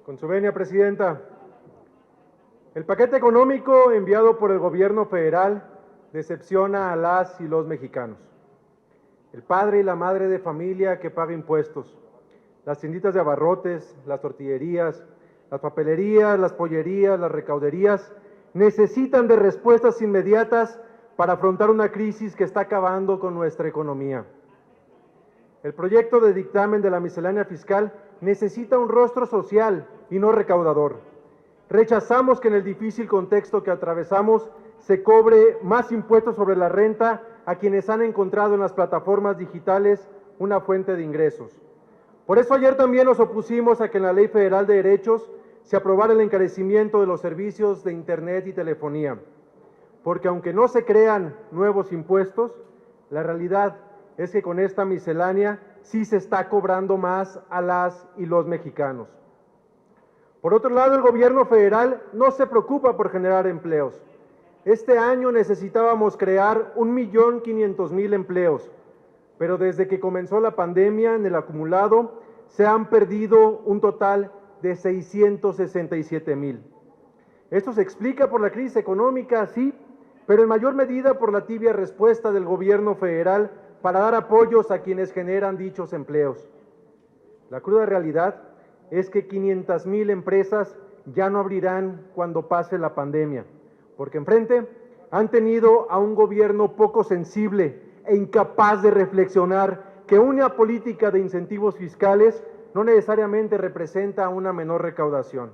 Con su venia, Presidenta. El paquete económico enviado por el gobierno federal decepciona a las y los mexicanos. El padre y la madre de familia que paga impuestos, las tienditas de abarrotes, las tortillerías, las papelerías, las pollerías, las recauderías, necesitan de respuestas inmediatas para afrontar una crisis que está acabando con nuestra economía. El proyecto de dictamen de la miscelánea fiscal necesita un rostro social y no recaudador. Rechazamos que en el difícil contexto que atravesamos se cobre más impuestos sobre la renta a quienes han encontrado en las plataformas digitales una fuente de ingresos. Por eso ayer también nos opusimos a que en la Ley Federal de Derechos se aprobara el encarecimiento de los servicios de Internet y telefonía, porque aunque no se crean nuevos impuestos, la realidad es que con esta miscelánea sí se está cobrando más a las y los mexicanos. Por otro lado, el gobierno federal no se preocupa por generar empleos. Este año necesitábamos crear 1.500.000 empleos, pero desde que comenzó la pandemia, en el acumulado, se han perdido un total de 667,000. Esto se explica por la crisis económica, sí, pero en mayor medida por la tibia respuesta del gobierno federal para dar apoyos a quienes generan dichos empleos. La cruda realidad es que 500,000 empresas ya no abrirán cuando pase la pandemia, porque enfrente han tenido a un gobierno poco sensible e incapaz de reflexionar que una política de incentivos fiscales no necesariamente representa una menor recaudación.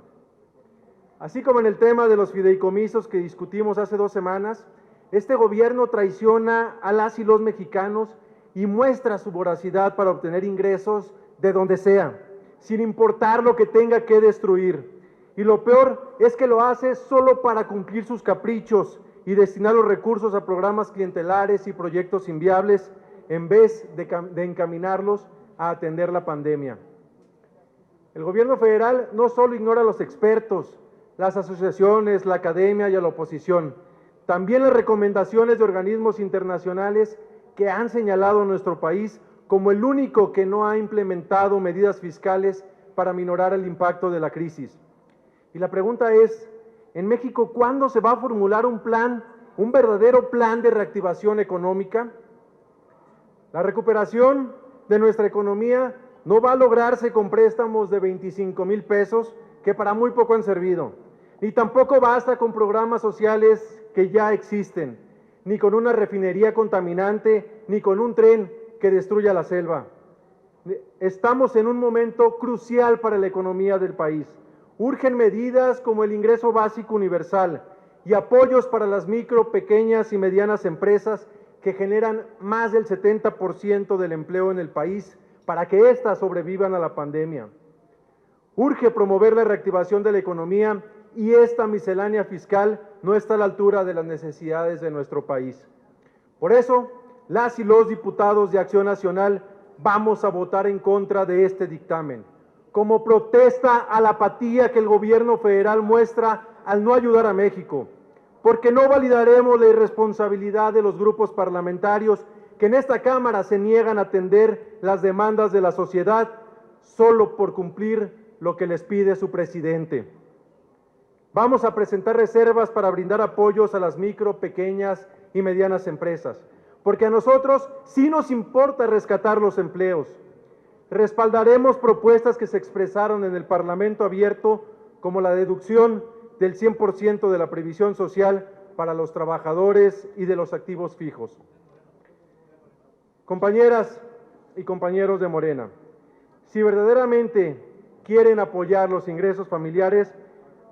Así como en el tema de los fideicomisos que discutimos hace 2 semanas, este gobierno traiciona a las y los mexicanos y muestra su voracidad para obtener ingresos de donde sea, sin importar lo que tenga que destruir. Y lo peor es que lo hace solo para cumplir sus caprichos y destinar los recursos a programas clientelares y proyectos inviables en vez de encaminarlos a atender la pandemia. El gobierno federal no solo ignora a los expertos, las asociaciones, la academia y a la oposición, también las recomendaciones de organismos internacionales que han señalado a nuestro país como el único que no ha implementado medidas fiscales para minorar el impacto de la crisis. Y la pregunta es, en México, ¿cuándo se va a formular un verdadero plan de reactivación económica? La recuperación de nuestra economía no va a lograrse con préstamos de 25,000 pesos que para muy poco han servido, ni tampoco basta con programas sociales que ya existen, ni con una refinería contaminante, ni con un tren que destruya la selva. Estamos en un momento crucial para la economía del país. Urgen medidas como el ingreso básico universal y apoyos para las micro, pequeñas y medianas empresas que generan más del 70% del empleo en el país para que éstas sobrevivan a la pandemia. Urge promover la reactivación de la economía y esta miscelánea fiscal no está a la altura de las necesidades de nuestro país. Por eso, las y los diputados de Acción Nacional vamos a votar en contra de este dictamen, como protesta a la apatía que el gobierno federal muestra al no ayudar a México, porque no validaremos la irresponsabilidad de los grupos parlamentarios que en esta Cámara se niegan a atender las demandas de la sociedad solo por cumplir lo que les pide su presidente. Vamos a presentar reservas para brindar apoyos a las micro, pequeñas y medianas empresas, porque a nosotros sí nos importa rescatar los empleos. Respaldaremos propuestas que se expresaron en el Parlamento abierto, como la deducción del 100% de la previsión social para los trabajadores y de los activos fijos. Compañeras y compañeros de Morena, si verdaderamente quieren apoyar los ingresos familiares,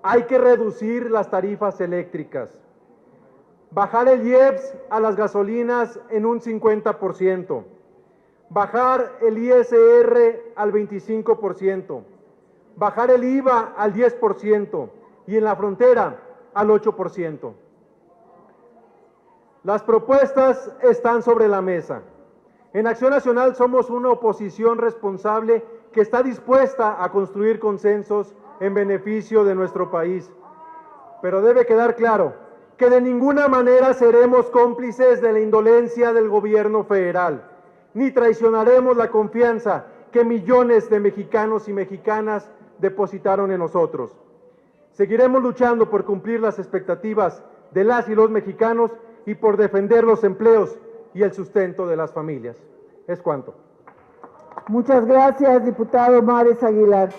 hay que reducir las tarifas eléctricas, bajar el IEPS a las gasolinas en un 50%, bajar el ISR al 25%, bajar el IVA al 10% y en la frontera al 8%. Las propuestas están sobre la mesa. En Acción Nacional somos una oposición responsable que está dispuesta a construir consensos en beneficio de nuestro país. Pero debe quedar claro que de ninguna manera seremos cómplices de la indolencia del gobierno federal, ni traicionaremos la confianza que millones de mexicanos y mexicanas depositaron en nosotros. Seguiremos luchando por cumplir las expectativas de las y los mexicanos y por defender los empleos y el sustento de las familias. Es cuanto. Muchas gracias, diputado Mares Aguilar.